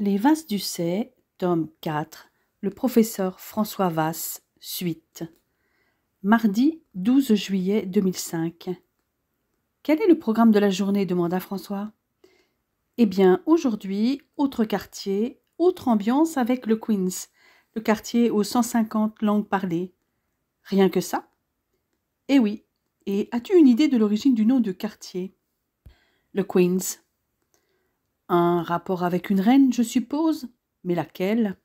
Les Vases du Cey, tome 4, le professeur François Vasse, suite. Mardi 12 juillet 2005. Quel est le programme de la journée demanda François. Eh bien, aujourd'hui, autre quartier, autre ambiance avec le Queens, le quartier aux 150 langues parlées. Rien que ça? Eh oui. Et as-tu une idée de l'origine du nom de quartier? Le Queens. Un rapport avec une reine, je suppose? Mais laquelle?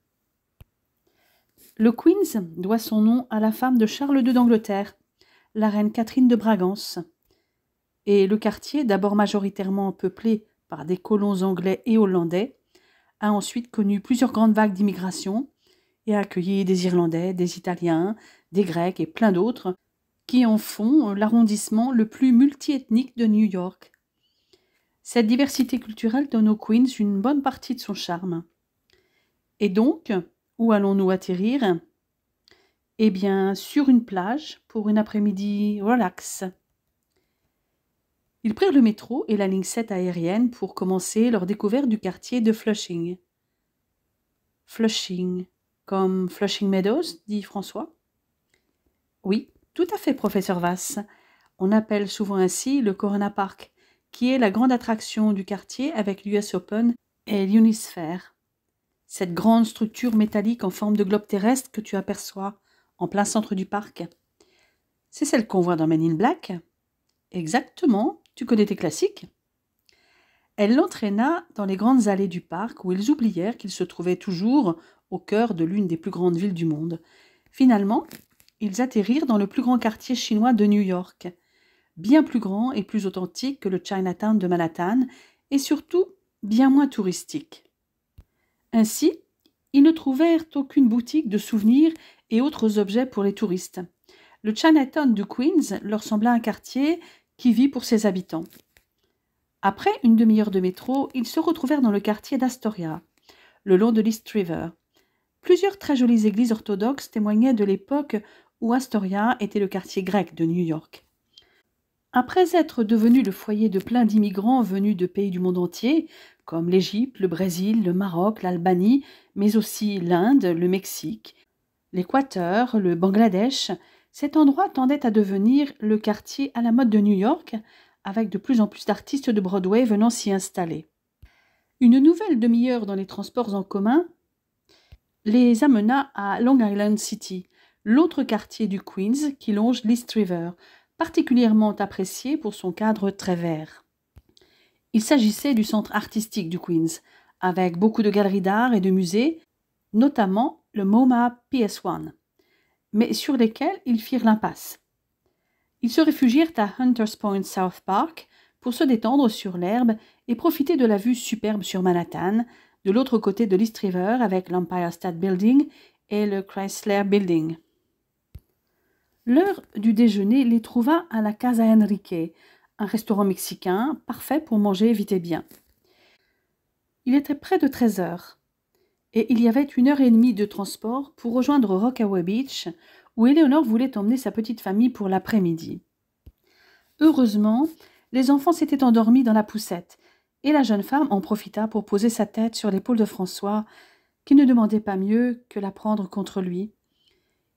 Le Queens doit son nom à la femme de Charles II d'Angleterre, la reine Catherine de Brabant. Et le quartier, d'abord majoritairement peuplé par des colons anglais et hollandais, a ensuite connu plusieurs grandes vagues d'immigration et a accueilli des Irlandais, des Italiens, des Grecs et plein d'autres qui en font l'arrondissement le plus multiethnique de New York. Cette diversité culturelle donne au Queens une bonne partie de son charme. Et donc, où allons-nous atterrir? Eh bien, sur une plage pour une après-midi relax. Ils prirent le métro et la ligne 7 aérienne pour commencer leur découverte du quartier de Flushing. Flushing, comme Flushing Meadows, dit François. Oui, tout à fait, professeur Vasse. On appelle souvent ainsi le Corona Park, qui est la grande attraction du quartier avec l'US Open et l'Unisphere. Cette grande structure métallique en forme de globe terrestre que tu aperçois en plein centre du parc. C'est celle qu'on voit dans Men in Black? Exactement, tu connais tes classiques. Elle l'entraîna dans les grandes allées du parc où ils oublièrent qu'ils se trouvaient toujours au cœur de l'une des plus grandes villes du monde. Finalement, ils atterrirent dans le plus grand quartier chinois de New York, bien plus grand et plus authentique que le Chinatown de Manhattan et surtout bien moins touristique. Ainsi, ils ne trouvèrent aucune boutique de souvenirs et autres objets pour les touristes. Le Chinatown de Queens leur sembla un quartier qui vit pour ses habitants. Après une demi-heure de métro, ils se retrouvèrent dans le quartier d'Astoria, le long de l'East River. Plusieurs très jolies églises orthodoxes témoignaient de l'époque où Astoria était le quartier grec de New York. Après être devenu le foyer de plein d'immigrants venus de pays du monde entier, comme l'Égypte, le Brésil, le Maroc, l'Albanie, mais aussi l'Inde, le Mexique, l'Équateur, le Bangladesh, cet endroit tendait à devenir le quartier à la mode de New York, avec de plus en plus d'artistes de Broadway venant s'y installer. Une nouvelle demi-heure dans les transports en commun les amena à Long Island City, l'autre quartier du Queens qui longe l'East River, particulièrement apprécié pour son cadre très vert. Il s'agissait du centre artistique du Queens, avec beaucoup de galeries d'art et de musées, notamment le MoMA PS1, mais sur lesquels ils firent l'impasse. Ils se réfugièrent à Hunters Point South Park pour se détendre sur l'herbe et profiter de la vue superbe sur Manhattan, de l'autre côté de l'East River avec l'Empire State Building et le Chrysler Building. L'heure du déjeuner les trouva à la Casa Enrique, un restaurant mexicain parfait pour manger vite et bien. Il était près de 13 heures, et il y avait 1h30 de transport pour rejoindre Rockaway Beach, où Éléonore voulait emmener sa petite famille pour l'après-midi. Heureusement, les enfants s'étaient endormis dans la poussette, et la jeune femme en profita pour poser sa tête sur l'épaule de François, qui ne demandait pas mieux que la prendre contre lui.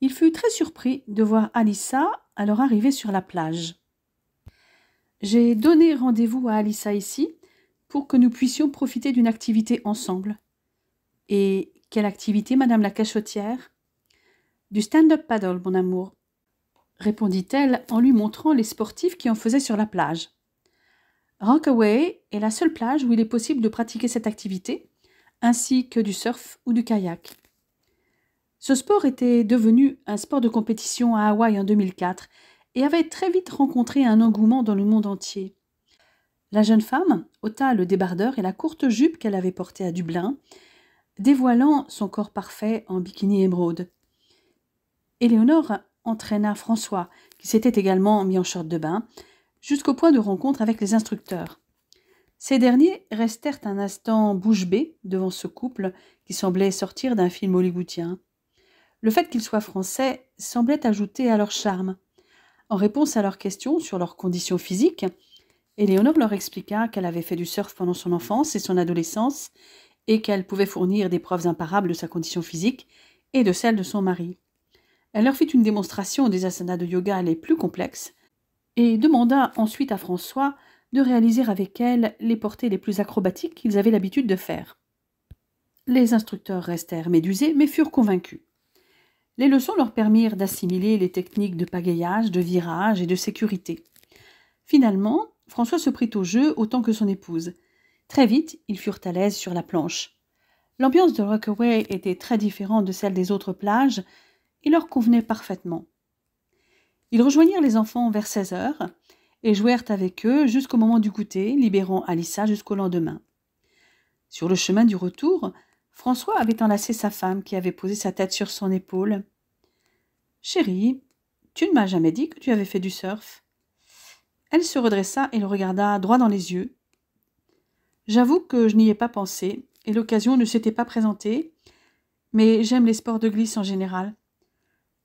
Il fut très surpris de voir Alissa à leur arrivée sur la plage. « J'ai donné rendez-vous à Alissa ici pour que nous puissions profiter d'une activité ensemble. »« Et quelle activité, madame la cachotière ?»« Du stand-up paddle, mon amour, » répondit-elle en lui montrant les sportifs qui en faisaient sur la plage. Rockaway est la seule plage où il est possible de pratiquer cette activité, ainsi que du surf ou du kayak. Ce sport était devenu un sport de compétition à Hawaï en 2004 et avait très vite rencontré un engouement dans le monde entier. La jeune femme ôta le débardeur et la courte jupe qu'elle avait portée à Dublin, dévoilant son corps parfait en bikini émeraude. Éléonore entraîna François, qui s'était également mis en short de bain, jusqu'au point de rencontre avec les instructeurs. Ces derniers restèrent un instant bouche bée devant ce couple qui semblait sortir d'un film hollywoodien. Le fait qu'ils soient français semblait ajouter à leur charme. En réponse à leurs questions sur leurs conditions physiques, Éléonore leur expliqua qu'elle avait fait du surf pendant son enfance et son adolescence et qu'elle pouvait fournir des preuves imparables de sa condition physique et de celle de son mari. Elle leur fit une démonstration des asanas de yoga les plus complexes et demanda ensuite à François de réaliser avec elle les portées les plus acrobatiques qu'ils avaient l'habitude de faire. Les instructeurs restèrent médusés mais furent convaincus. Les leçons leur permirent d'assimiler les techniques de pagayage, de virage et de sécurité. Finalement, François se prit au jeu autant que son épouse. Très vite, ils furent à l'aise sur la planche. L'ambiance de Rockaway était très différente de celle des autres plages et leur convenait parfaitement. Ils rejoignirent les enfants vers 16 heures et jouèrent avec eux jusqu'au moment du goûter, libérant Alyssa jusqu'au lendemain. Sur le chemin du retour, François avait enlacé sa femme qui avait posé sa tête sur son épaule. « Chérie, tu ne m'as jamais dit que tu avais fait du surf. » Elle se redressa et le regarda droit dans les yeux. « J'avoue que je n'y ai pas pensé et l'occasion ne s'était pas présentée, mais j'aime les sports de glisse en général.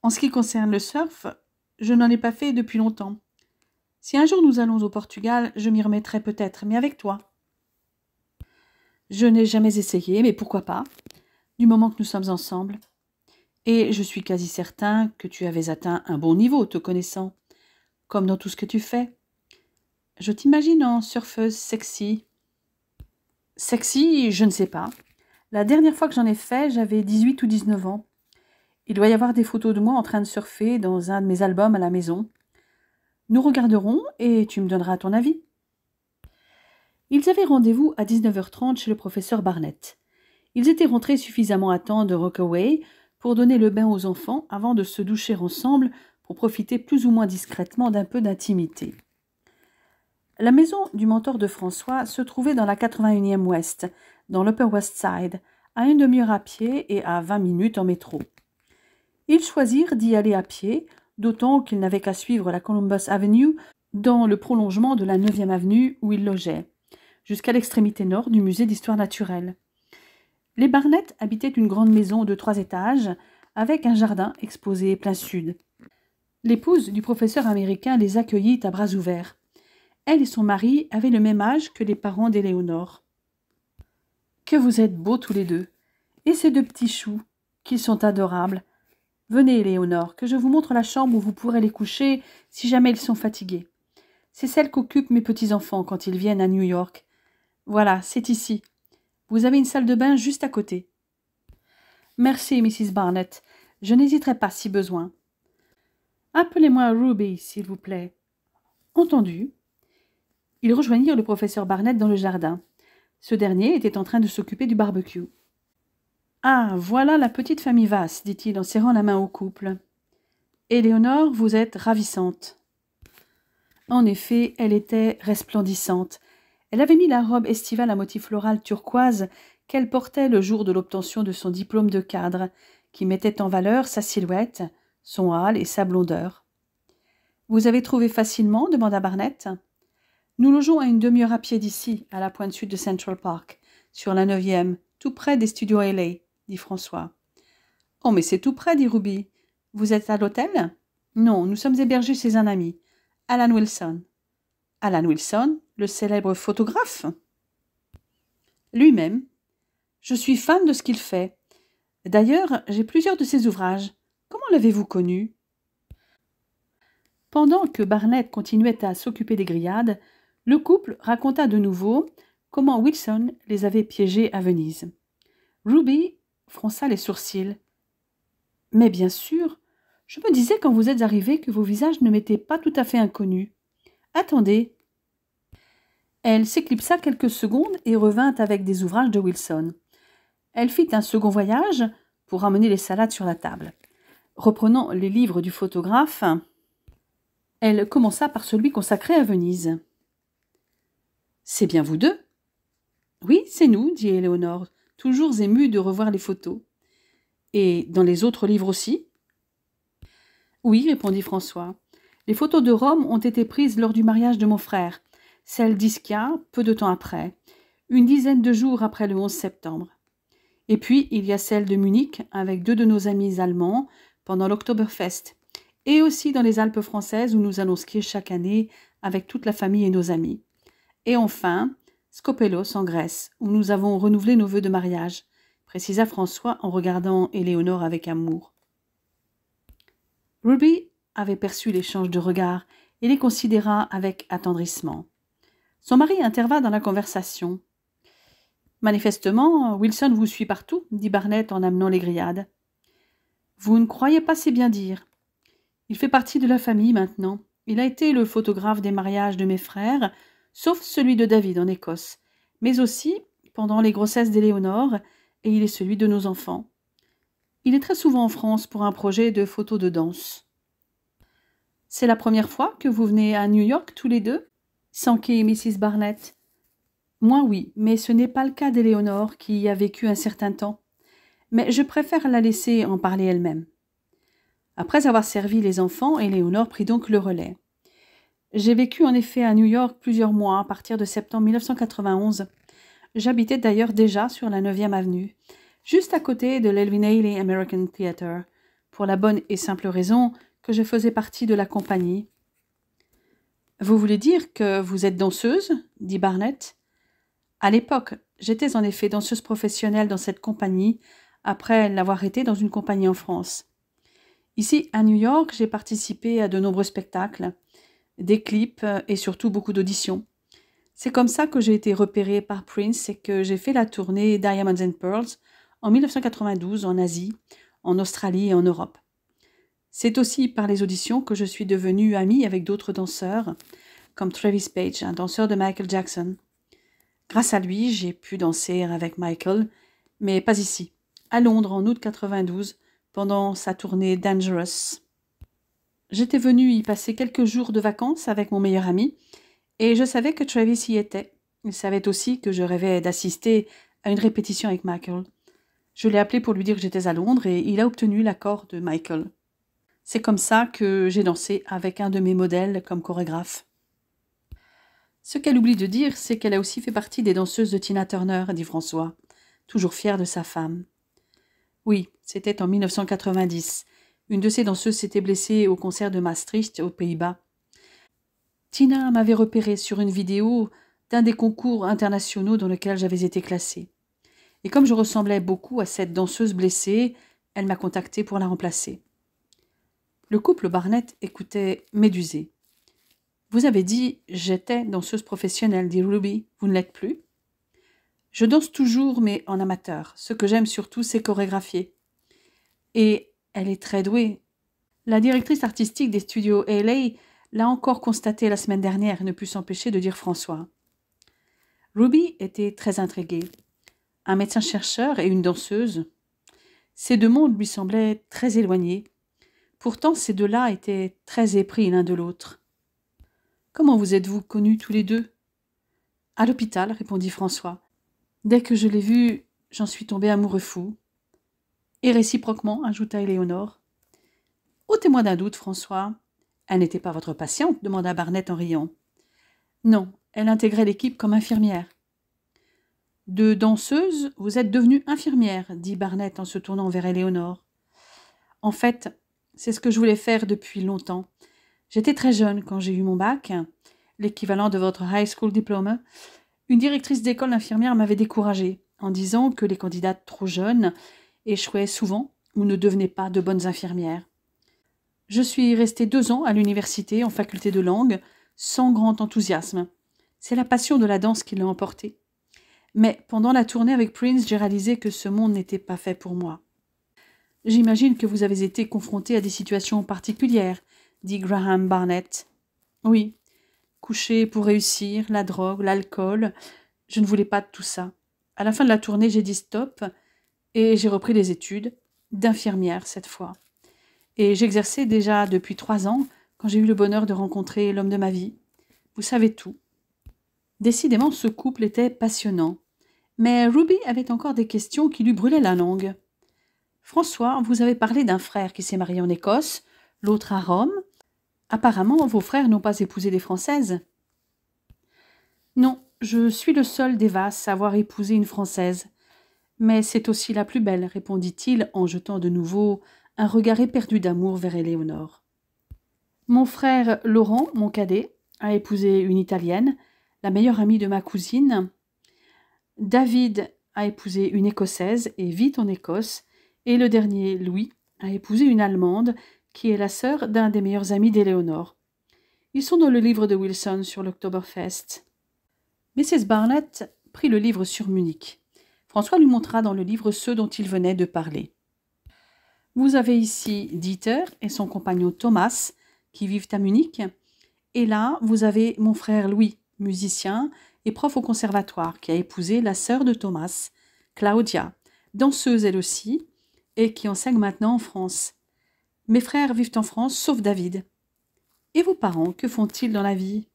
En ce qui concerne le surf, je n'en ai pas fait depuis longtemps. Si un jour nous allons au Portugal, je m'y remettrai peut-être, mais avec toi. » Je n'ai jamais essayé, mais pourquoi pas, du moment que nous sommes ensemble. Et je suis quasi certain que tu avais atteint un bon niveau, te connaissant, comme dans tout ce que tu fais. Je t'imagine en surfeuse sexy. Sexy, je ne sais pas. La dernière fois que j'en ai fait, j'avais 18 ou 19 ans. Il doit y avoir des photos de moi en train de surfer dans un de mes albums à la maison. Nous regarderons et tu me donneras ton avis. Ils avaient rendez-vous à 19h30 chez le professeur Barnett. Ils étaient rentrés suffisamment à temps de Rockaway pour donner le bain aux enfants avant de se doucher ensemble pour profiter plus ou moins discrètement d'un peu d'intimité. La maison du mentor de François se trouvait dans la 81e Ouest, dans l'Upper West Side, à une demi-heure à pied et à 20 minutes en métro. Ils choisirent d'y aller à pied, d'autant qu'ils n'avaient qu'à suivre la Columbus Avenue dans le prolongement de la 9e avenue où ils logeaient, jusqu'à l'extrémité nord du musée d'histoire naturelle. Les Barnett habitaient une grande maison de 3 étages, avec un jardin exposé plein sud. L'épouse du professeur américain les accueillit à bras ouverts. Elle et son mari avaient le même âge que les parents d'Éléonore. « Que vous êtes beaux tous les deux, et ces deux petits choux, qu'ils sont adorables. Venez, Éléonore, que je vous montre la chambre où vous pourrez les coucher si jamais ils sont fatigués. C'est celle qu'occupent mes petits-enfants quand ils viennent à New York. Voilà, c'est ici. Vous avez une salle de bain juste à côté. »« Merci, Mrs. Barnett. Je n'hésiterai pas si besoin. »« Appelez-moi Ruby, s'il vous plaît. »« Entendu. » Ils rejoignirent le professeur Barnett dans le jardin. Ce dernier était en train de s'occuper du barbecue. « Ah, voilà la petite famille Vass, dit-il en serrant la main au couple. « Éléonore, vous êtes ravissante. » En effet, elle était resplendissante. Elle avait mis la robe estivale à motif floral turquoise qu'elle portait le jour de l'obtention de son diplôme de cadre, qui mettait en valeur sa silhouette, son hâle et sa blondeur. « Vous avez trouvé facilement » demanda Barnett. « Nous logeons à une demi-heure à pied d'ici, à la pointe sud de Central Park, sur la 9e, tout près des studios LA, dit François. « Oh, mais c'est tout près, dit Ruby. Vous êtes à l'hôtel ?»« Non, nous sommes hébergés chez un ami, Alan Wilson. »« Alan Wilson, le célèbre photographe ?»« Lui-même. Je suis fan de ce qu'il fait. D'ailleurs, j'ai plusieurs de ses ouvrages. Comment l'avez-vous connu ?» Pendant que Barnett continuait à s'occuper des grillades, le couple raconta de nouveau comment Wilson les avait piégés à Venise. Ruby fronça les sourcils. « Mais bien sûr, je me disais quand vous êtes arrivés que vos visages ne m'étaient pas tout à fait inconnus. Attendez. » Elle s'éclipsa quelques secondes et revint avec des ouvrages de Wilson. Elle fit un second voyage pour ramener les salades sur la table. Reprenant les livres du photographe, elle commença par celui consacré à Venise. « C'est bien vous deux ?»« Oui, c'est nous, dit Éléonore, toujours émue de revoir les photos. « Et dans les autres livres aussi ?»« Oui, répondit François. Les photos de Rome ont été prises lors du mariage de mon frère, celles d'Ischia peu de temps après, une dizaine de jours après le 11 septembre. Et puis, il y a celle de Munich avec 2 de nos amis allemands pendant l'Oktoberfest, et aussi dans les Alpes françaises où nous allons skier chaque année avec toute la famille et nos amis. Et enfin, Skopelos, en Grèce, où nous avons renouvelé nos vœux de mariage, précisa François en regardant Éléonore avec amour. Ruby avait perçu l'échange de regards et les considéra avec attendrissement. Son mari intervint dans la conversation. « Manifestement, Wilson vous suit partout, » dit Barnett en amenant les grillades. « Vous ne croyez pas si bien dire. Il fait partie de la famille maintenant. Il a été le photographe des mariages de mes frères, sauf celui de David en Écosse, mais aussi pendant les grossesses d'Éléonore, et il est celui de nos enfants. Il est très souvent en France pour un projet de photos de danse. »« C'est la première fois que vous venez à New York tous les deux ?» s'enquit Mrs. Barnett. « Moi oui, mais ce n'est pas le cas d'Éléonore qui y a vécu un certain temps. Mais je préfère la laisser en parler elle-même. » Après avoir servi les enfants, Éléonore prit donc le relais. « J'ai vécu en effet à New York plusieurs mois à partir de septembre 1991. J'habitais d'ailleurs déjà sur la 9e avenue, juste à côté de l'Elvin Ailey American Theatre, pour la bonne et simple raison que je faisais partie de la compagnie. »« Vous voulez dire que vous êtes danseuse ?» dit Barnett. « À l'époque, j'étais en effet danseuse professionnelle dans cette compagnie, après l'avoir été dans une compagnie en France. Ici, à New York, j'ai participé à de nombreux spectacles, des clips et surtout beaucoup d'auditions. C'est comme ça que j'ai été repérée par Prince et que j'ai fait la tournée Diamonds and Pearls en 1992 en Asie, en Australie et en Europe. C'est aussi par les auditions que je suis devenue amie avec d'autres danseurs, comme Travis Page, un danseur de Michael Jackson. Grâce à lui, j'ai pu danser avec Michael, mais pas ici, à Londres en août 92, pendant sa tournée Dangerous. J'étais venue y passer quelques jours de vacances avec mon meilleur ami, et je savais que Travis y était. Il savait aussi que je rêvais d'assister à une répétition avec Michael. Je l'ai appelé pour lui dire que j'étais à Londres et il a obtenu l'accord de Michael. C'est comme ça que j'ai dansé avec un de mes modèles comme chorégraphe. Ce qu'elle oublie de dire, c'est qu'elle a aussi fait partie des danseuses de Tina Turner, dit François, toujours fier de sa femme. Oui, c'était en 1990. Une de ces danseuses s'était blessée au concert de Maastricht, aux Pays-Bas. Tina m'avait repéré sur une vidéo d'un des concours internationaux dans lequel j'avais été classée. Et comme je ressemblais beaucoup à cette danseuse blessée, elle m'a contactée pour la remplacer. Le couple Barnett écoutait médusé. « Vous avez dit « j'étais danseuse professionnelle », dit Ruby. « Vous ne l'êtes plus ?»« Je danse toujours, mais en amateur. Ce que j'aime surtout, c'est chorégraphier. » Et elle est très douée. La directrice artistique des studios LA l'a encore constaté la semaine dernière et ne put s'empêcher de dire François. Ruby était très intriguée. Un médecin-chercheur et une danseuse. Ces deux mondes lui semblaient très éloignés. Pourtant, ces deux-là étaient très épris l'un de l'autre. « Comment vous êtes-vous connus tous les deux ?»« À l'hôpital, » répondit François. « Dès que je l'ai vu, j'en suis tombé amoureux fou. »« Et réciproquement, » ajouta Éléonore. « Ôtez-moi d'un doute, François. »« Elle n'était pas votre patiente ?» demanda Barnett en riant. « Non, elle intégrait l'équipe comme infirmière. »« De danseuse, vous êtes devenue infirmière, » dit Barnett en se tournant vers Éléonore. « En fait, c'est ce que je voulais faire depuis longtemps. J'étais très jeune quand j'ai eu mon bac, l'équivalent de votre high school diploma. Une directrice d'école d'infirmière m'avait découragée en disant que les candidates trop jeunes échouaient souvent ou ne devenaient pas de bonnes infirmières. Je suis restée 2 ans à l'université en faculté de langue, sans grand enthousiasme. C'est la passion de la danse qui l'a emporté. Mais pendant la tournée avec Prince, j'ai réalisé que ce monde n'était pas fait pour moi. J'imagine que vous avez été confronté à des situations particulières, dit Graham Barnett. Oui, coucher pour réussir, la drogue, l'alcool, je ne voulais pas de tout ça. À la fin de la tournée, j'ai dit stop et j'ai repris les études, d'infirmière cette fois. Et j'exerçais déjà depuis 3 ans quand j'ai eu le bonheur de rencontrer l'homme de ma vie. Vous savez tout. Décidément, ce couple était passionnant. Mais Ruby avait encore des questions qui lui brûlaient la langue. François, vous avez parlé d'un frère qui s'est marié en Écosse, l'autre à Rome. Apparemment, vos frères n'ont pas épousé des Françaises. Non, je suis le seul des Vass à avoir épousé une Française. Mais c'est aussi la plus belle, répondit-il en jetant de nouveau un regard éperdu d'amour vers Éléonore. Mon frère Laurent, mon cadet, a épousé une Italienne, la meilleure amie de ma cousine, David a épousé une Écossaise et vit en Écosse, et le dernier, Louis, a épousé une Allemande qui est la sœur d'un des meilleurs amis d'Éléonore. Ils sont dans le livre de Wilson sur l'Oktoberfest. Mrs. Barnett prit le livre sur Munich. François lui montra dans le livre ceux dont il venait de parler. Vous avez ici Dieter et son compagnon Thomas, qui vivent à Munich. Et là, vous avez mon frère Louis, musicien et prof au conservatoire, qui a épousé la sœur de Thomas, Claudia, danseuse elle aussi, et qui enseigne maintenant en France. Mes frères vivent en France, sauf David. Et vos parents, que font-ils dans la vie ?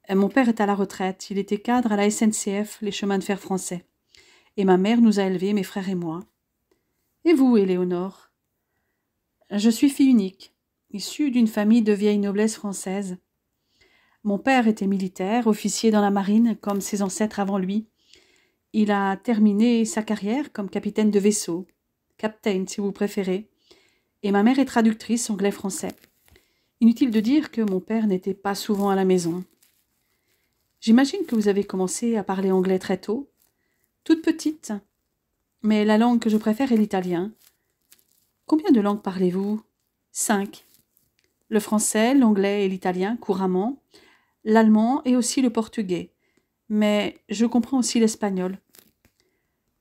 Mon père est à la retraite, il était cadre à la SNCF, les chemins de fer français. Et ma mère nous a élevés, mes frères et moi. Et vous, Éléonore ? Je suis fille unique, issue d'une famille de vieille noblesse française. Mon père était militaire, officier dans la marine, comme ses ancêtres avant lui. Il a terminé sa carrière comme capitaine de vaisseau, captain si vous préférez. Et ma mère est traductrice anglais-français. Inutile de dire que mon père n'était pas souvent à la maison. J'imagine que vous avez commencé à parler anglais très tôt. Toute petite. Mais la langue que je préfère est l'italien. Combien de langues parlez-vous ? 5. Le français, l'anglais et l'italien couramment, l'allemand et aussi le portugais. Mais je comprends aussi l'espagnol.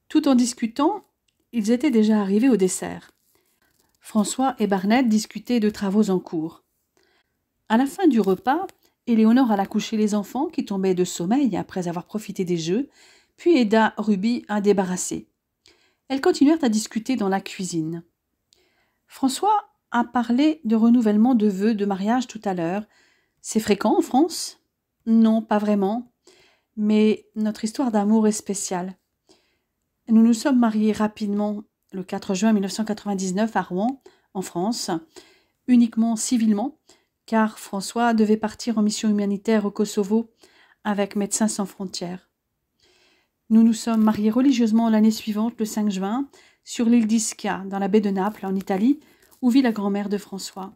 Tout en discutant, ils étaient déjà arrivés au dessert. François et Barnett discutaient de travaux en cours. À la fin du repas, Éléonore alla coucher les enfants qui tombaient de sommeil après avoir profité des jeux, puis aida Ruby à débarrasser. Elles continuèrent à discuter dans la cuisine. François a parlé de renouvellement de vœux de mariage tout à l'heure. C'est fréquent en France ? Non, pas vraiment. Mais notre histoire d'amour est spéciale. Nous nous sommes mariés rapidement le 4 juin 1999 à Rouen, en France, uniquement civilement, car François devait partir en mission humanitaire au Kosovo avec Médecins sans frontières. Nous nous sommes mariés religieusement l'année suivante, le 5 juin, sur l'île d'Ischia, dans la baie de Naples, en Italie, où vit la grand-mère de François.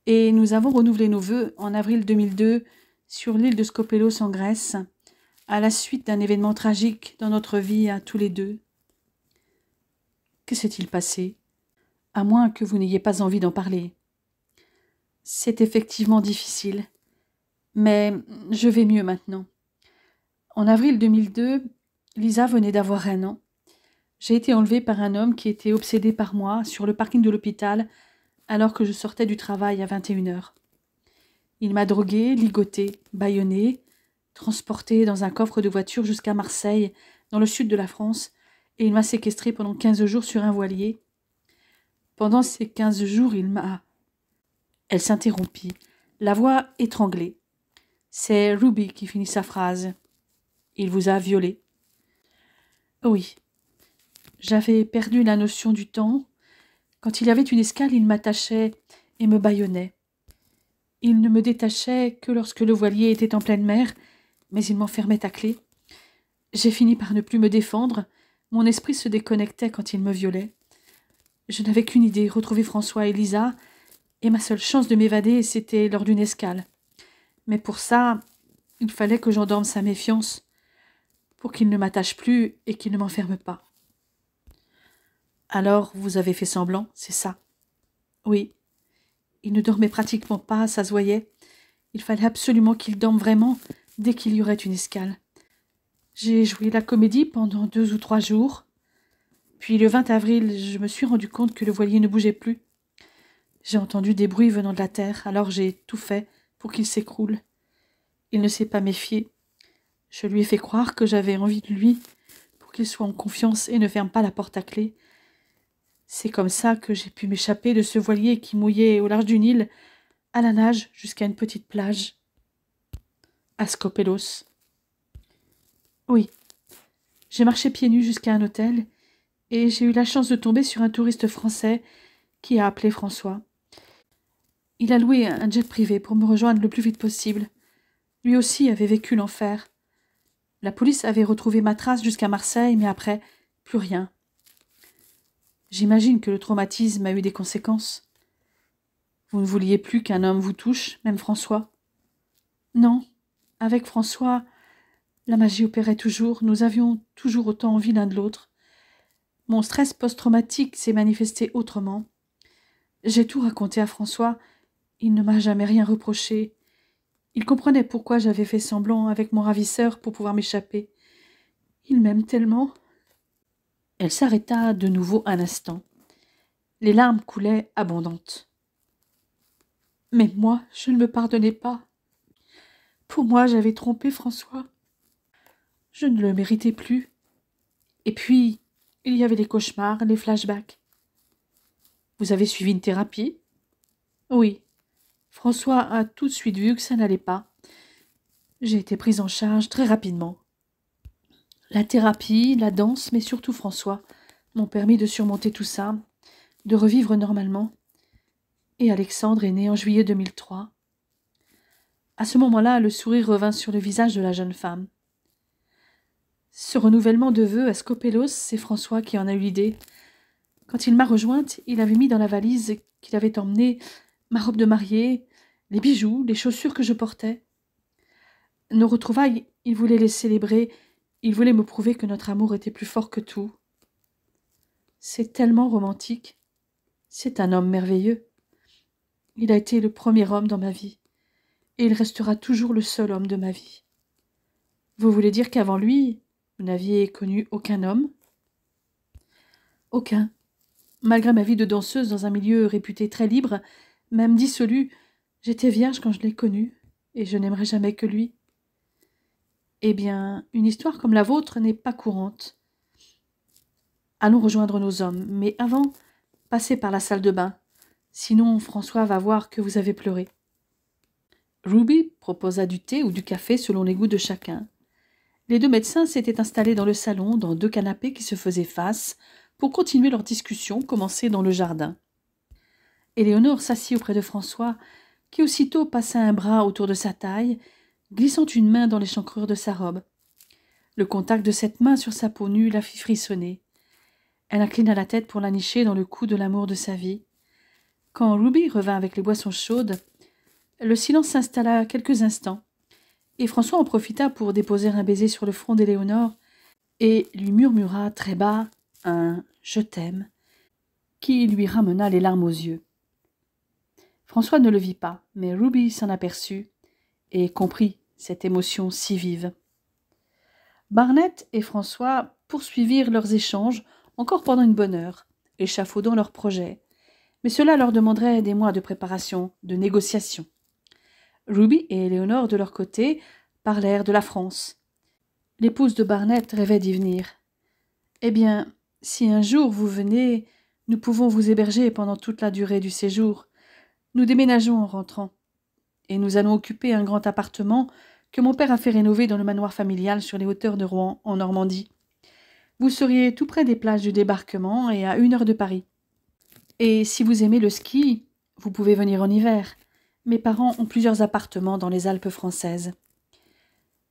Et nous avons renouvelé nos vœux en avril 2002 sur l'île de Skopelos en Grèce, à la suite d'un événement tragique dans notre vie à tous les deux. Que s'est-il passé ? À moins que vous n'ayez pas envie d'en parler. C'est effectivement difficile, mais je vais mieux maintenant. En avril 2002, Lisa venait d'avoir 1 an. J'ai été enlevée par un homme qui était obsédé par moi sur le parking de l'hôpital alors que je sortais du travail à 21h. Il m'a droguée, ligotée, bâillonnée, transportée dans un coffre de voiture jusqu'à Marseille, dans le sud de la France, et il m'a séquestrée pendant 15 jours sur un voilier. Pendant ces 15 jours, il m'a... Elle s'interrompit, la voix étranglée. C'est Ruby qui finit sa phrase. Il vous a violée. Oui. J'avais perdu la notion du temps. Quand il y avait une escale, il m'attachait et me bâillonnait. Il ne me détachait que lorsque le voilier était en pleine mer, mais il m'enfermait à clé. J'ai fini par ne plus me défendre. Mon esprit se déconnectait quand il me violait. Je n'avais qu'une idée, retrouver François et Lisa, et ma seule chance de m'évader, c'était lors d'une escale. Mais pour ça, il fallait que j'endorme sa méfiance, pour qu'il ne m'attache plus et qu'il ne m'enferme pas. Alors, vous avez fait semblant, c'est ça ? Oui. Il ne dormait pratiquement pas, ça se voyait. Il fallait absolument qu'il dorme vraiment dès qu'il y aurait une escale. J'ai joué la comédie pendant 2 ou 3 jours. Puis le 20 avril, je me suis rendu compte que le voilier ne bougeait plus. J'ai entendu des bruits venant de la terre, alors j'ai tout fait pour qu'il s'écroule. Il ne s'est pas méfié. Je lui ai fait croire que j'avais envie de lui, pour qu'il soit en confiance et ne ferme pas la porte à clé. C'est comme ça que j'ai pu m'échapper de ce voilier qui mouillait au large d'une île, à la nage jusqu'à une petite plage. À Skopelos. Oui. J'ai marché pieds nus jusqu'à un hôtel, et j'ai eu la chance de tomber sur un touriste français qui a appelé François. Il a loué un jet privé pour me rejoindre le plus vite possible. Lui aussi avait vécu l'enfer. La police avait retrouvé ma trace jusqu'à Marseille, mais après, plus rien. J'imagine que le traumatisme a eu des conséquences. Vous ne vouliez plus qu'un homme vous touche, même François ? Non. Avec François, La magie opérait toujours, nous avions toujours autant envie l'un de l'autre. Mon stress post-traumatique s'est manifesté autrement. J'ai tout raconté à François. Il ne m'a jamais rien reproché. Il comprenait pourquoi j'avais fait semblant avec mon ravisseur pour pouvoir m'échapper. Il m'aime tellement. Elle s'arrêta de nouveau un instant. Les larmes coulaient abondantes. Mais moi, je ne me pardonnais pas. Pour moi, j'avais trompé François. Je ne le méritais plus. Et puis, il y avait les cauchemars, les flashbacks. Vous avez suivi une thérapie? Oui. François a tout de suite vu que ça n'allait pas. J'ai été prise en charge très rapidement. La thérapie, la danse, mais surtout François, m'ont permis de surmonter tout ça, de revivre normalement. Et Alexandre est né en juillet 2003. À ce moment-là, le sourire revint sur le visage de la jeune femme. Ce renouvellement de vœux à Skopelos, c'est François qui en a eu l'idée. Quand il m'a rejointe, il avait mis dans la valise qu'il avait emmenée ma robe de mariée, les bijoux, les chaussures que je portais. Nos retrouvailles, il voulait les célébrer, il voulait me prouver que notre amour était plus fort que tout. C'est tellement romantique. C'est un homme merveilleux. Il a été le premier homme dans ma vie, et il restera toujours le seul homme de ma vie. Vous voulez dire qu'avant lui, vous n'aviez connu aucun homme? Aucun. Malgré ma vie de danseuse dans un milieu réputé très libre, même dissolu, j'étais vierge quand je l'ai connu, et je n'aimerais jamais que lui. Eh bien, une histoire comme la vôtre n'est pas courante. Allons rejoindre nos hommes, mais avant, passez par la salle de bain. Sinon, François va voir que vous avez pleuré. Ruby proposa du thé ou du café selon les goûts de chacun. Les deux médecins s'étaient installés dans le salon, dans deux canapés qui se faisaient face, pour continuer leur discussion commencée dans le jardin. Éléonore s'assit auprès de François, qui aussitôt passa un bras autour de sa taille, glissant une main dans l'échancrure de sa robe. Le contact de cette main sur sa peau nue la fit frissonner. Elle inclina la tête pour la nicher dans le cou de l'amour de sa vie. Quand Ruby revint avec les boissons chaudes, le silence s'installa quelques instants, et François en profita pour déposer un baiser sur le front d'Éléonore et lui murmura très bas un « je t'aime » qui lui ramena les larmes aux yeux. François ne le vit pas, mais Ruby s'en aperçut et comprit cette émotion si vive. Barnett et François poursuivirent leurs échanges encore pendant une bonne heure, échafaudant leurs projets, mais cela leur demanderait des mois de préparation, de négociation. Ruby et Éléonore, de leur côté, parlèrent de la France. L'épouse de Barnett rêvait d'y venir. « Eh bien, si un jour vous venez, nous pouvons vous héberger pendant toute la durée du séjour. Nous déménageons en rentrant, et nous allons occuper un grand appartement que mon père a fait rénover dans le manoir familial sur les hauteurs de Rouen, en Normandie. Vous seriez tout près des plages du débarquement et à 1 heure de Paris. Et si vous aimez le ski, vous pouvez venir en hiver. Mes parents ont plusieurs appartements dans les Alpes françaises.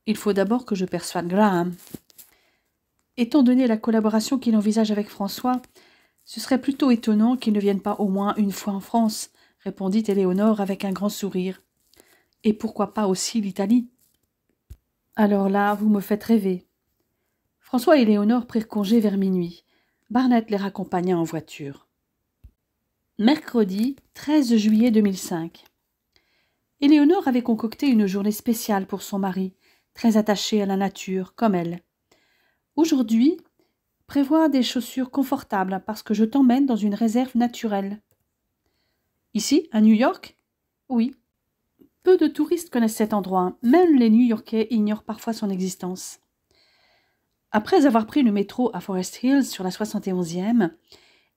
Il faut d'abord que je persuade Graham. Étant donné la collaboration qu'il envisage avec François, ce serait plutôt étonnant qu'il ne vienne pas au moins une fois en France, répondit Éléonore avec un grand sourire. Et pourquoi pas aussi l'Italie? Alors là, vous me faites rêver. François et Éléonore prirent congé vers minuit. Barnett les raccompagna en voiture. Mercredi 13 juillet 2005. Éléonore avait concocté une journée spéciale pour son mari, très attaché à la nature, comme elle. Aujourd'hui, prévois des chaussures confortables parce que je t'emmène dans une réserve naturelle. Ici, à New York? Oui. Peu de touristes connaissent cet endroit, même les New-Yorkais ignorent parfois son existence. Après avoir pris le métro à Forest Hills sur la 71e,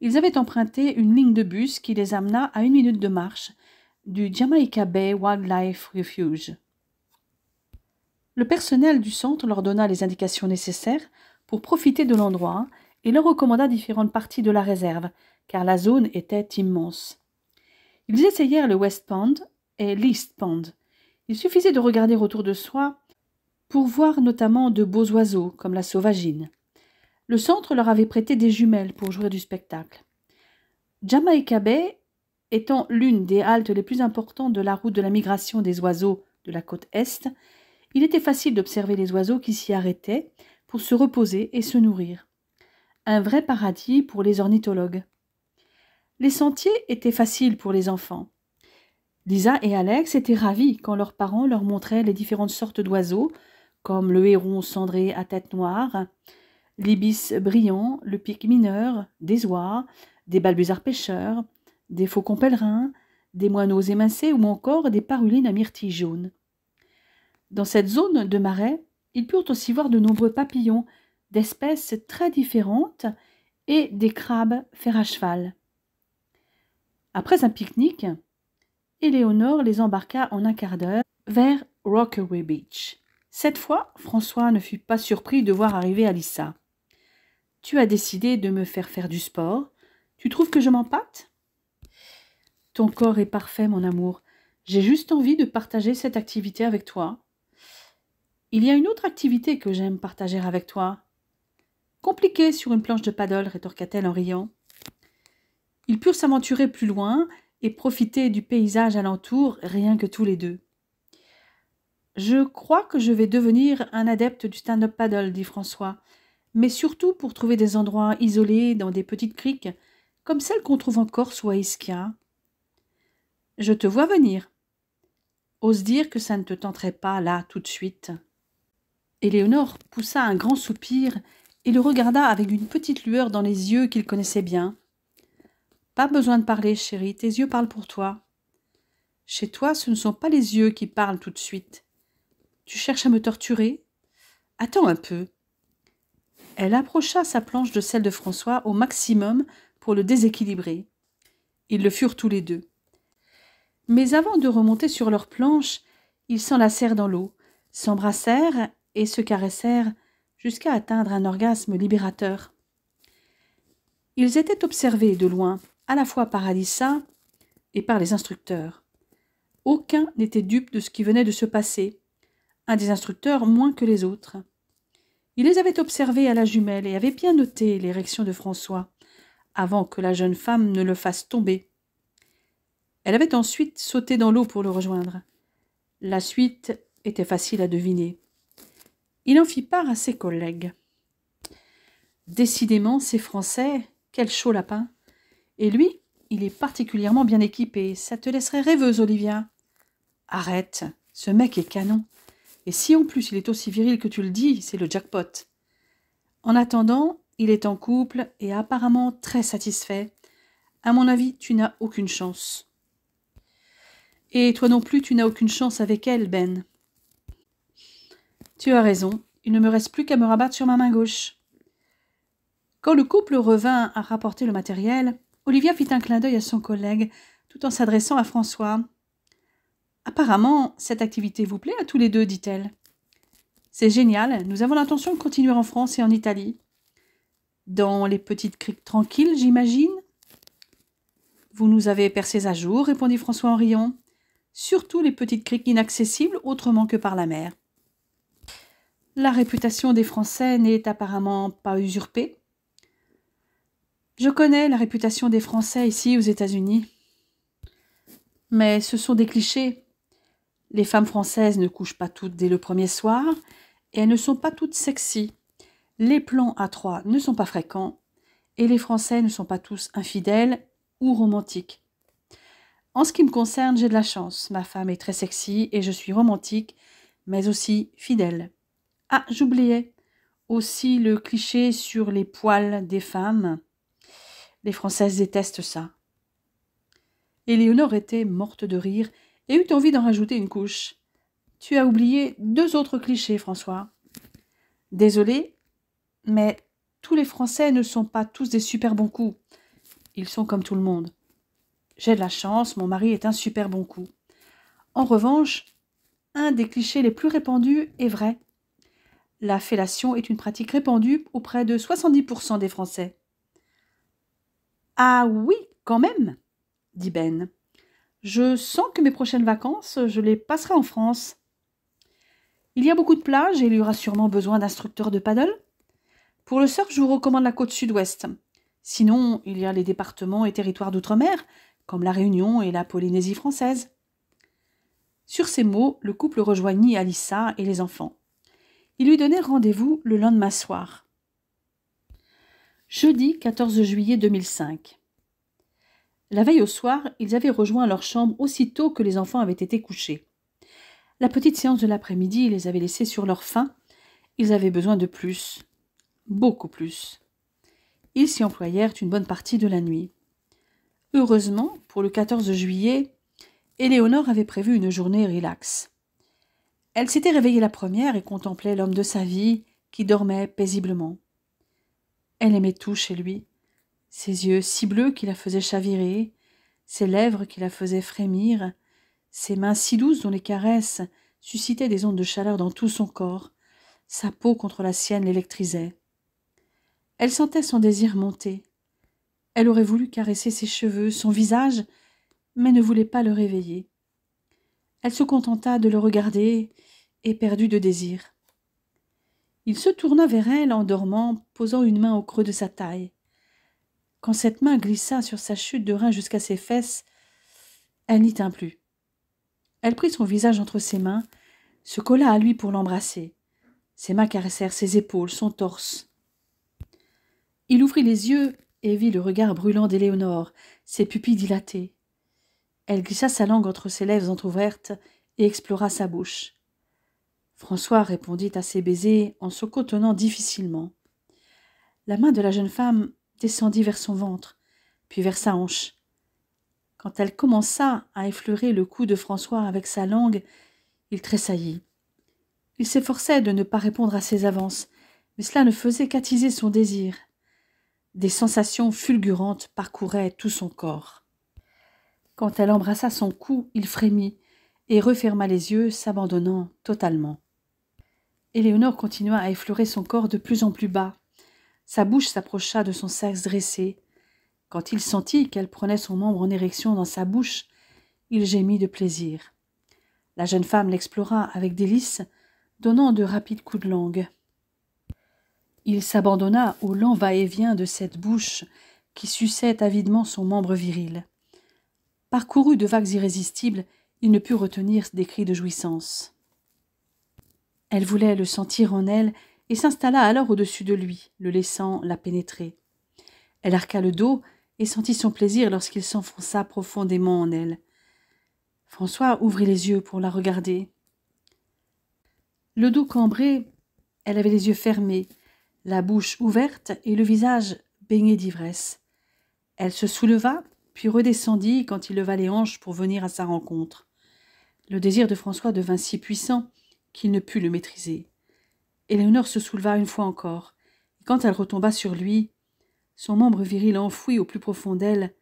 ils avaient emprunté une ligne de bus qui les amena à 1 minute de marche du Jamaica Bay Wildlife Refuge. Le personnel du centre leur donna les indications nécessaires pour profiter de l'endroit et leur recommanda différentes parties de la réserve, car la zone était immense. Ils essayèrent le West Pond et l'East Pond. Il suffisait de regarder autour de soi pour voir notamment de beaux oiseaux comme la sauvagine. Le centre leur avait prêté des jumelles pour jouer du spectacle. Jamaica Bay étant l'une des haltes les plus importantes de la route de la migration des oiseaux de la côte Est, Il était facile d'observer les oiseaux qui s'y arrêtaient pour se reposer et se nourrir. Un vrai paradis pour les ornithologues. Les sentiers étaient faciles pour les enfants. Lisa et Alex étaient ravis quand leurs parents leur montraient les différentes sortes d'oiseaux, comme le héron cendré à tête noire, l'ibis brillant, le pic mineur, des oies, des balbuzards pêcheurs, des faucons pèlerins, des moineaux émincés ou encore des parulines à myrtille jaune. Dans cette zone de marais, ils purent aussi voir de nombreux papillons d'espèces très différentes et des crabes fer à cheval. Après un pique-nique, Éléonore les embarqua en un quart d'heure vers Rockaway Beach. Cette fois, François ne fut pas surpris de voir arriver Alissa. « Tu as décidé de me faire du sport. Tu trouves que je m'empâte ? » « Ton corps est parfait, mon amour. J'ai juste envie de partager cette activité avec toi. » « Il y a une autre activité que j'aime partager avec toi. »« Compliqué sur une planche de paddle, rétorqua-t-elle en riant. Ils purent s'aventurer plus loin et profiter du paysage alentour, rien que tous les deux. « Je crois que je vais devenir un adepte du stand-up paddle, dit François, mais surtout pour trouver des endroits isolés dans des petites criques, comme celles qu'on trouve en Corse ou à Ischia. »« Je te vois venir. Ose dire que ça ne te tenterait pas là tout de suite. » Éléonore poussa un grand soupir et le regarda avec une petite lueur dans les yeux qu'il connaissait bien. « Pas besoin de parler, chérie, tes yeux parlent pour toi. Chez toi, ce ne sont pas les yeux qui parlent tout de suite. Tu cherches à me torturer ? Attends un peu. » Elle approcha sa planche de celle de François au maximum pour le déséquilibrer. Ils le furent tous les deux. Mais avant de remonter sur leur planche, ils s'enlacèrent dans l'eau, s'embrassèrent et se caressèrent jusqu'à atteindre un orgasme libérateur. Ils étaient observés de loin, à la fois par Alissa et par les instructeurs. Aucun n'était dupe de ce qui venait de se passer, un des instructeurs moins que les autres. Il les avait observés à la jumelle et avait bien noté l'érection de François, avant que la jeune femme ne le fasse tomber. Elle avait ensuite sauté dans l'eau pour le rejoindre. La suite était facile à deviner. Il en fit part à ses collègues. Décidément, ces Français, quel chaud lapin. Et lui, il est particulièrement bien équipé. Ça te laisserait rêveuse, Olivia. Arrête, ce mec est canon. Et si en plus il est aussi viril que tu le dis, c'est le jackpot. En attendant, il est en couple et apparemment très satisfait. À mon avis, tu n'as aucune chance. Et toi non plus, tu n'as aucune chance avec elle, Ben. Tu as raison, il ne me reste plus qu'à me rabattre sur ma main gauche. Quand le couple revint à rapporter le matériel, Olivia fit un clin d'œil à son collègue, tout en s'adressant à François. « Apparemment, cette activité vous plaît à tous les deux, dit-elle. C'est génial, nous avons l'intention de continuer en France et en Italie. Dans les petites criques tranquilles, j'imagine. » Vous nous avez percés à jour, répondit François en riant. Surtout les petites criques inaccessibles autrement que par la mer. La réputation des Français n'est apparemment pas usurpée. Je connais la réputation des Français ici aux États-Unis. Mais ce sont des clichés. Les femmes françaises ne couchent pas toutes dès le premier soir et elles ne sont pas toutes sexy. Les plans à trois ne sont pas fréquents et les Français ne sont pas tous infidèles ou romantiques. En ce qui me concerne, j'ai de la chance. Ma femme est très sexy et je suis romantique, mais aussi fidèle. Ah, j'oubliais aussi le cliché sur les poils des femmes. Les Françaises détestent ça. Éléonore était morte de rire et eut envie d'en rajouter une couche. Tu as oublié 2 autres clichés, François. Désolé, mais tous les Français ne sont pas tous des super bons coups. Ils sont comme tout le monde. J'ai de la chance, mon mari est un super bon coup. En revanche, un des clichés les plus répandus est vrai. La fellation est une pratique répandue auprès de 70% des Français. Ah oui, quand même, dit Ben. Je sens que mes prochaines vacances, je les passerai en France. Il y a beaucoup de plages et il y aura sûrement besoin d'instructeurs de paddle. Pour le surf, je vous recommande la côte sud-ouest. Sinon, il y a les départements et territoires d'outre-mer, comme la Réunion et la Polynésie française. Sur ces mots, le couple rejoignit Alissa et les enfants. Ils lui donnèrent rendez-vous le lendemain soir. Jeudi 14 juillet 2005. La veille au soir, ils avaient rejoint leur chambre aussitôt que les enfants avaient été couchés. La petite séance de l'après-midi les avait laissés sur leur faim. Ils avaient besoin de plus, beaucoup plus. Ils s'y employèrent une bonne partie de la nuit. Heureusement, pour le 14 juillet, Éléonore avait prévu une journée relaxe. Elle s'était réveillée la première et contemplait l'homme de sa vie qui dormait paisiblement. Elle aimait tout chez lui, ses yeux si bleus qui la faisaient chavirer, ses lèvres qui la faisaient frémir, ses mains si douces dont les caresses suscitaient des ondes de chaleur dans tout son corps, sa peau contre la sienne l'électrisait. Elle sentait son désir monter. Elle aurait voulu caresser ses cheveux, son visage, mais ne voulait pas le réveiller. Elle se contenta de le regarder, éperdue de désir. Il se tourna vers elle en dormant, posant une main au creux de sa taille. Quand cette main glissa sur sa chute de rein jusqu'à ses fesses, elle n'y tint plus. Elle prit son visage entre ses mains, se colla à lui pour l'embrasser. Ses mains caressèrent ses épaules, son torse. Il ouvrit les yeux et vit le regard brûlant d'Éléonore, ses pupilles dilatées. Elle glissa sa langue entre ses lèvres entr'ouvertes et explora sa bouche. François répondit à ses baisers en se cotonnant difficilement. La main de la jeune femme descendit vers son ventre, puis vers sa hanche. Quand elle commença à effleurer le cou de François avec sa langue, il tressaillit. Il s'efforçait de ne pas répondre à ses avances, mais cela ne faisait qu'attiser son désir. Des sensations fulgurantes parcouraient tout son corps. Quand elle embrassa son cou, il frémit et referma les yeux, s'abandonnant totalement. Éléonore continua à effleurer son corps de plus en plus bas. Sa bouche s'approcha de son sexe dressé. Quand il sentit qu'elle prenait son membre en érection dans sa bouche, il gémit de plaisir. La jeune femme l'explora avec délice, donnant de rapides coups de langue. Il s'abandonna au lent va-et-vient de cette bouche qui suçait avidement son membre viril. Parcouru de vagues irrésistibles, il ne put retenir des cris de jouissance. Elle voulait le sentir en elle et s'installa alors au-dessus de lui, le laissant la pénétrer. Elle arqua le dos et sentit son plaisir lorsqu'il s'enfonça profondément en elle. François ouvrit les yeux pour la regarder. Le dos cambré, elle avait les yeux fermés, la bouche ouverte et le visage baigné d'ivresse. Elle se souleva, puis redescendit quand il leva les hanches pour venir à sa rencontre. Le désir de François devint si puissant qu'il ne put le maîtriser. Éléonore se souleva une fois encore, et quand elle retomba sur lui, son membre viril enfoui au plus profond d'elle,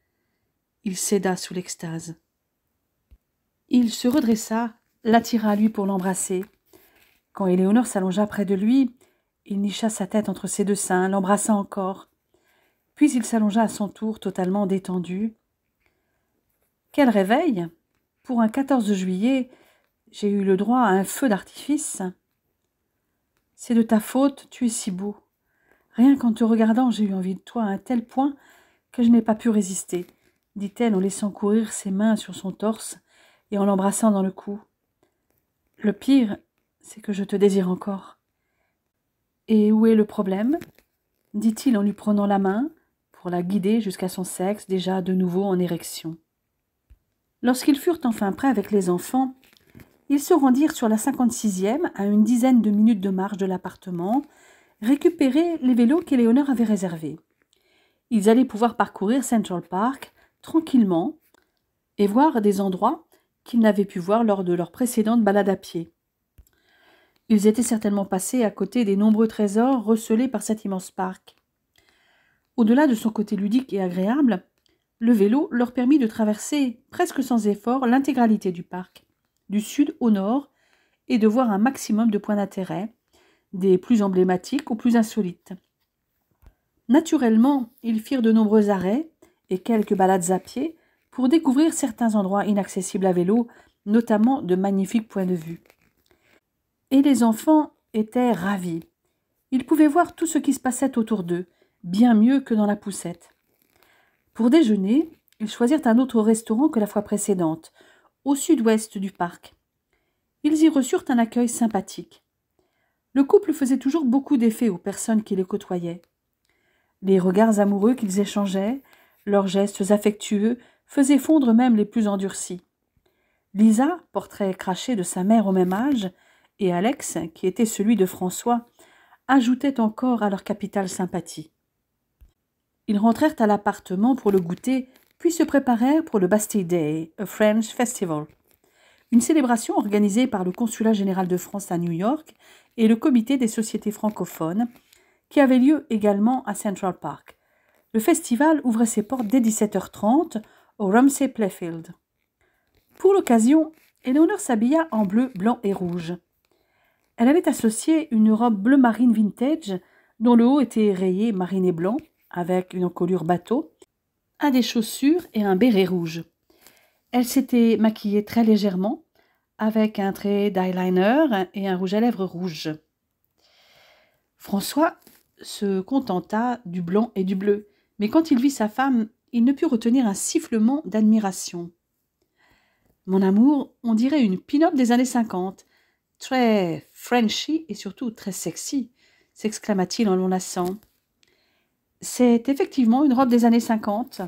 il céda sous l'extase. Il se redressa, l'attira à lui pour l'embrasser. Quand Éléonore s'allongea près de lui, il nicha sa tête entre ses deux seins, l'embrassa encore. Puis il s'allongea à son tour, totalement détendu. Quel réveil! Pour un 14 juillet, j'ai eu le droit à un feu d'artifice. C'est de ta faute, tu es si beau. Rien qu'en te regardant, j'ai eu envie de toi à un tel point que je n'ai pas pu résister, dit-elle en laissant courir ses mains sur son torse et en l'embrassant dans le cou. Le pire, c'est que je te désire encore. Et où est le problème? Dit-il en lui prenant la main pour la guider jusqu'à son sexe déjà de nouveau en érection. Lorsqu'ils furent enfin prêts avec les enfants, ils se rendirent sur la 56e, à une dizaine de minutes de marche de l'appartement, récupérer les vélos qu'Éléonore avait réservés. Ils allaient pouvoir parcourir Central Park tranquillement et voir des endroits qu'ils n'avaient pu voir lors de leur précédente balade à pied. Ils étaient certainement passés à côté des nombreux trésors recelés par cet immense parc. Au-delà de son côté ludique et agréable, le vélo leur permit de traverser presque sans effort l'intégralité du parc, du sud au nord, et de voir un maximum de points d'intérêt, des plus emblématiques aux plus insolites. Naturellement, ils firent de nombreux arrêts et quelques balades à pied pour découvrir certains endroits inaccessibles à vélo, notamment de magnifiques points de vue. Et les enfants étaient ravis. Ils pouvaient voir tout ce qui se passait autour d'eux, bien mieux que dans la poussette. Pour déjeuner, ils choisirent un autre restaurant que la fois précédente, au sud-ouest du parc. Ils y reçurent un accueil sympathique. Le couple faisait toujours beaucoup d'effet aux personnes qui les côtoyaient. Les regards amoureux qu'ils échangeaient, leurs gestes affectueux, faisaient fondre même les plus endurcis. Lisa, portrait craché de sa mère au même âge, et Alex, qui était celui de François, ajoutaient encore à leur capitale sympathie. Ils rentrèrent à l'appartement pour le goûter, puis se préparèrent pour le Bastille Day, a French Festival, une célébration organisée par le Consulat général de France à New York et le Comité des sociétés francophones, qui avait lieu également à Central Park. Le festival ouvrait ses portes dès 17h30 au Rumsey Playfield. Pour l'occasion, Éléonore s'habilla en bleu, blanc et rouge. Elle avait associé une robe bleu marine vintage, dont le haut était rayé marine et blanc, avec une encolure bateau, à des chaussures et un béret rouge. Elle s'était maquillée très légèrement, avec un trait d'eyeliner et un rouge à lèvres rouge. François se contenta du blanc et du bleu, mais quand il vit sa femme, il ne put retenir un sifflement d'admiration. « Mon amour, on dirait une pin-up des années 50, très Frenchy et surtout très sexy », s'exclama-t-il en l'enlaçant. C'est effectivement une robe des années 50.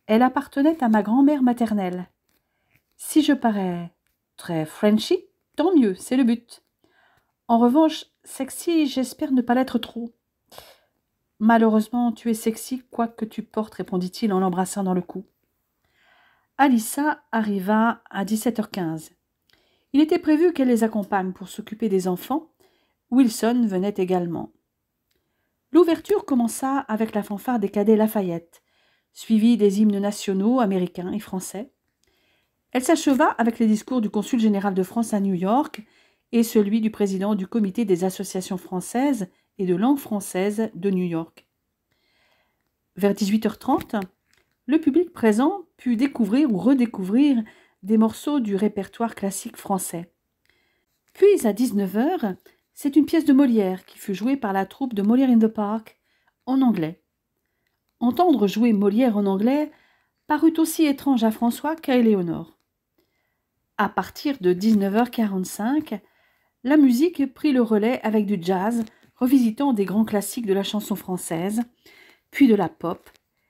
Elle appartenait à ma grand-mère maternelle. Si je parais très Frenchy, tant mieux, c'est le but. En revanche, sexy, j'espère ne pas l'être trop. Malheureusement, tu es sexy, quoi que tu portes, répondit-il en l'embrassant dans le cou. Alissa arriva à 17h15. Il était prévu qu'elle les accompagne pour s'occuper des enfants. Wilson venait également. L'ouverture commença avec la fanfare des cadets Lafayette, suivie des hymnes nationaux américains et français. Elle s'acheva avec les discours du consul général de France à New York et celui du président du comité des associations françaises et de langue française de New York. Vers 18h30, le public présent put découvrir ou redécouvrir des morceaux du répertoire classique français. Puis, à 19h, c'est une pièce de Molière qui fut jouée par la troupe de Molière in the Park en anglais. Entendre jouer Molière en anglais parut aussi étrange à François qu'à Éléonore. À partir de 19h45, la musique prit le relais avec du jazz, revisitant des grands classiques de la chanson française, puis de la pop,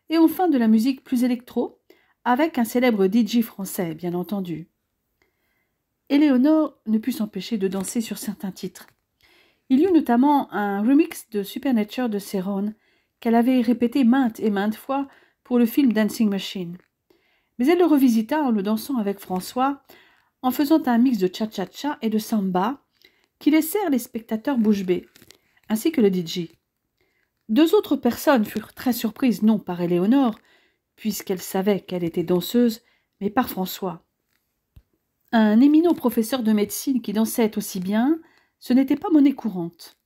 et enfin de la musique plus électro, avec un célèbre DJ français, bien entendu. Éléonore ne put s'empêcher de danser sur certains titres. Il y eut notamment un remix de Supernature de Ceron, qu'elle avait répété maintes et maintes fois pour le film Dancing Machine. Mais elle le revisita en le dansant avec François, en faisant un mix de cha-cha-cha et de samba, qui laissèrent les spectateurs bouche bée, ainsi que le DJ. Deux autres personnes furent très surprises, non par Éléonore, puisqu'elle savait qu'elle était danseuse, mais par François. Un éminent professeur de médecine qui dansait aussi bien, ce n'était pas monnaie courante.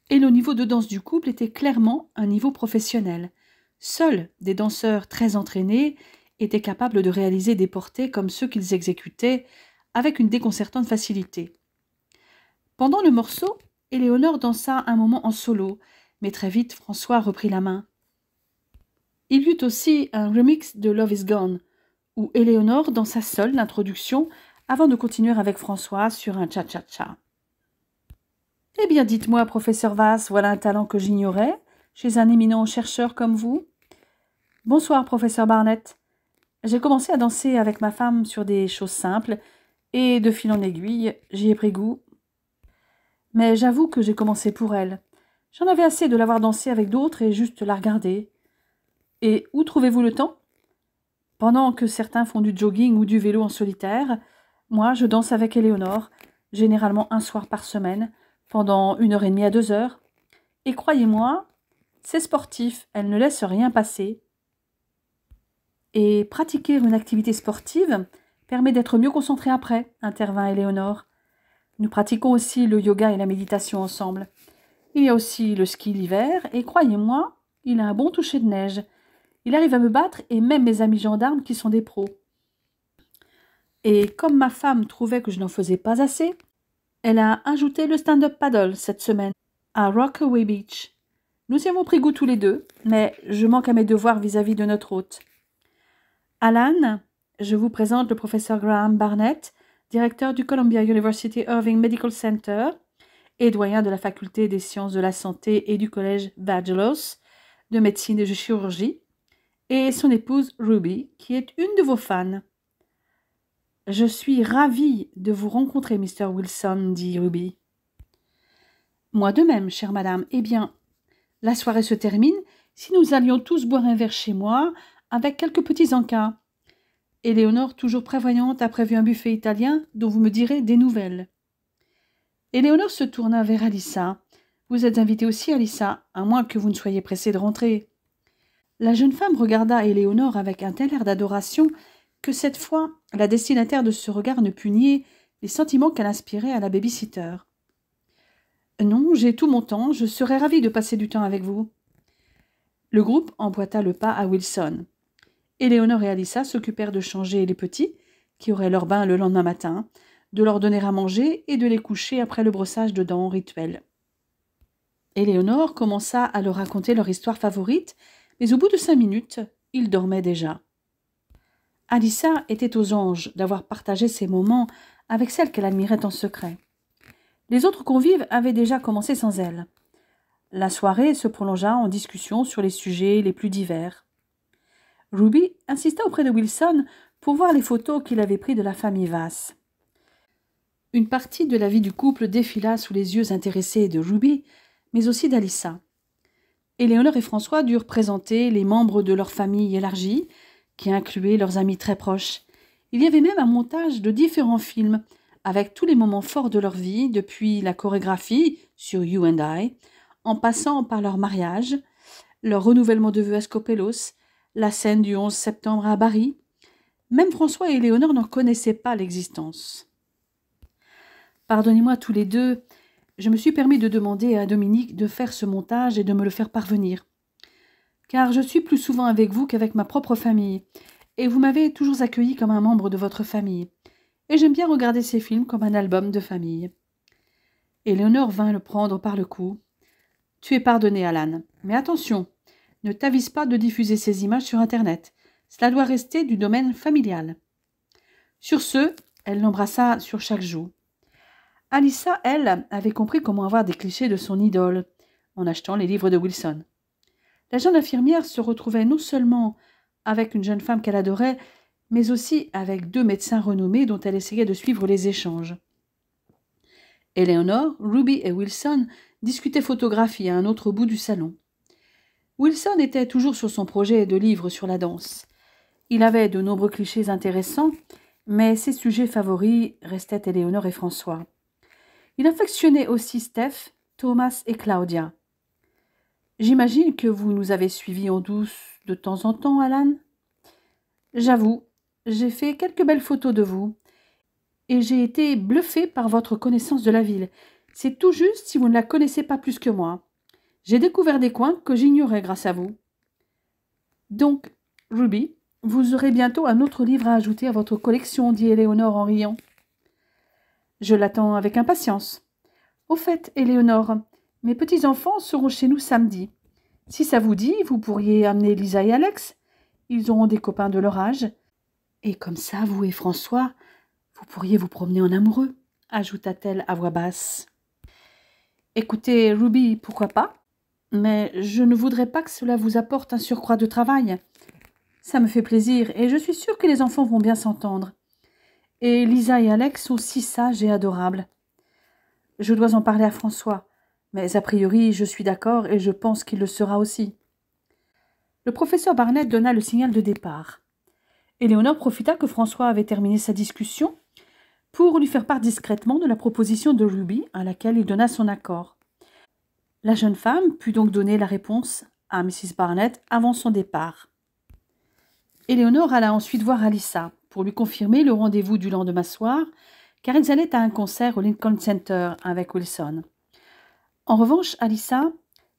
Et le niveau de danse du couple était clairement un niveau professionnel. Seuls des danseurs très entraînés étaient capables de réaliser des portés comme ceux qu'ils exécutaient avec une déconcertante facilité. Pendant le morceau, Éléonore dansa un moment en solo, mais très vite François reprit la main. Il y eut aussi un remix de Love is Gone, où Éléonore dansa seule l'introduction avant de continuer avec François sur un cha-cha-cha. Eh bien, dites-moi, professeur Vass, voilà un talent que j'ignorais, chez un éminent chercheur comme vous. Bonsoir, professeur Barnett. J'ai commencé à danser avec ma femme sur des choses simples, et de fil en aiguille, j'y ai pris goût. Mais j'avoue que j'ai commencé pour elle. J'en avais assez de l'avoir dansée avec d'autres et juste la regarder. Et où trouvez-vous le temps? Pendant que certains font du jogging ou du vélo en solitaire, moi je danse avec Éléonore, généralement un soir par semaine, pendant 1h30 à 2h. Et croyez-moi, c'est sportif, elle ne laisse rien passer. Et pratiquer une activité sportive permet d'être mieux concentré après, intervint Éléonore. Nous pratiquons aussi le yoga et la méditation ensemble. Il y a aussi le ski l'hiver, et croyez-moi, il a un bon toucher de neige. Il arrive à me battre, et même mes amis gendarmes qui sont des pros. Et comme ma femme trouvait que je n'en faisais pas assez, elle a ajouté le stand-up paddle cette semaine, à Rockaway Beach. Nous y avons pris goût tous les deux, mais je manque à mes devoirs vis-à-vis de notre hôte. Alan, je vous présente le professeur Graham Barnett, directeur du Columbia University Irving Medical Center et doyen de la faculté des sciences de la santé et du collège Vagelos de médecine et de chirurgie, et son épouse Ruby, qui est une de vos fans. « Je suis ravie de vous rencontrer, Mr. Wilson, dit Ruby. « Moi de même, chère madame. Eh bien, la soirée se termine si nous allions tous boire un verre chez moi avec quelques petits encas. Éléonore, toujours prévoyante, a prévu un buffet italien dont vous me direz des nouvelles. » Éléonore se tourna vers Alissa. « Vous êtes invitée aussi, Alissa, à moins que vous ne soyez pressée de rentrer. » La jeune femme regarda Éléonore avec un tel air d'adoration que cette fois, la destinataire de ce regard ne put nier les sentiments qu'elle inspirait à la baby-sitter. « Non, j'ai tout mon temps, je serais ravie de passer du temps avec vous. » Le groupe emboîta le pas à Wilson. Éléonore et Alissa s'occupèrent de changer les petits, qui auraient leur bain le lendemain matin, de leur donner à manger et de les coucher après le brossage de dents rituel. Éléonore commença à leur raconter leur histoire favorite, mais au bout de 5 minutes, ils dormaient déjà. Alissa était aux anges d'avoir partagé ces moments avec celle qu'elle admirait en secret. Les autres convives avaient déjà commencé sans elle. La soirée se prolongea en discussion sur les sujets les plus divers. Ruby insista auprès de Wilson pour voir les photos qu'il avait prises de la famille Vass. Une partie de la vie du couple défila sous les yeux intéressés de Ruby, mais aussi d'Alissa. Éléonore et François durent présenter les membres de leur famille élargie, qui incluait leurs amis très proches. Il y avait même un montage de différents films, avec tous les moments forts de leur vie, depuis la chorégraphie sur You and I, en passant par leur mariage, leur renouvellement de vœux à Skopelos, la scène du 11 septembre à Bari. Même François et Éléonore n'en connaissaient pas l'existence. Pardonnez-moi tous les deux, je me suis permis de demander à Dominique de faire ce montage et de me le faire parvenir. Car je suis plus souvent avec vous qu'avec ma propre famille, et vous m'avez toujours accueilli comme un membre de votre famille, et j'aime bien regarder ces films comme un album de famille. Éléonore vint le prendre par le cou. « Tu es pardonné, Alan, mais attention, ne t'avise pas de diffuser ces images sur Internet. Cela doit rester du domaine familial. » Sur ce, elle l'embrassa sur chaque joue. Alissa, elle, avait compris comment avoir des clichés de son idole, en achetant les livres de Wilson. La jeune infirmière se retrouvait non seulement avec une jeune femme qu'elle adorait, mais aussi avec 2 médecins renommés dont elle essayait de suivre les échanges. Éléonore, Ruby et Wilson discutaient photographie à un autre bout du salon. Wilson était toujours sur son projet de livre sur la danse. Il avait de nombreux clichés intéressants, mais ses sujets favoris restaient Éléonore et François. Il affectionnait aussi Steph, Thomas et Claudia. « J'imagine que vous nous avez suivis en douce de temps en temps, Alan ? J'avoue, j'ai fait quelques belles photos de vous, et j'ai été bluffée par votre connaissance de la ville. C'est tout juste si vous ne la connaissez pas plus que moi. J'ai découvert des coins que j'ignorais grâce à vous. Donc, Ruby, vous aurez bientôt un autre livre à ajouter à votre collection, dit Éléonore en riant. Je l'attends avec impatience. Au fait, Éléonore, mes petits-enfants seront chez nous samedi. Si ça vous dit, vous pourriez amener Lisa et Alex. Ils auront des copains de leur âge. Et comme ça, vous et François, vous pourriez vous promener en amoureux, ajouta-t-elle à voix basse. Écoutez, Ruby, pourquoi pas? Mais je ne voudrais pas que cela vous apporte un surcroît de travail. Ça me fait plaisir et je suis sûre que les enfants vont bien s'entendre. Et Lisa et Alex sont si sages et adorables. Je dois en parler à François, mais a priori je suis d'accord et je pense qu'il le sera aussi. Le professeur Barnett donna le signal de départ. Éléonore profita que François avait terminé sa discussion pour lui faire part discrètement de la proposition de Ruby à laquelle il donna son accord. La jeune femme put donc donner la réponse à Mrs. Barnett avant son départ. Éléonore alla ensuite voir Alissa pour lui confirmer le rendez-vous du lendemain soir, car ils allaient à un concert au Lincoln Center avec Wilson. En revanche, Alissa,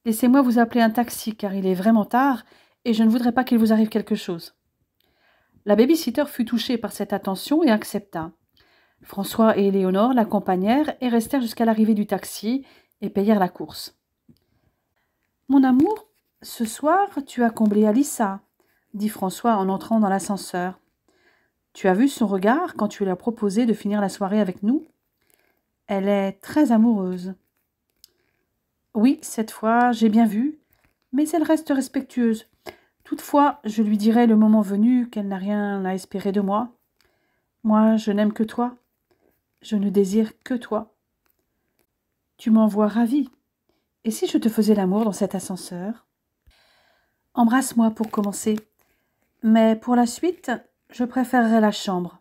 laissez-moi vous appeler un taxi, car il est vraiment tard et je ne voudrais pas qu'il vous arrive quelque chose. La baby-sitter fut touchée par cette attention et accepta. François et Éléonore l'accompagnèrent et restèrent jusqu'à l'arrivée du taxi et payèrent la course. « Mon amour, ce soir, tu as comblé Alissa, dit François en entrant dans l'ascenseur. Tu as vu son regard quand tu lui as proposé de finir la soirée avec nous? Elle est très amoureuse. Oui, cette fois, j'ai bien vu, mais elle reste respectueuse. Toutefois, je lui dirai le moment venu qu'elle n'a rien à espérer de moi. Moi, je n'aime que toi. Je ne désire que toi. Tu m'envoies ravie. Et si je te faisais l'amour dans cet ascenseur? Embrasse-moi pour commencer, mais pour la suite, je préférerais la chambre.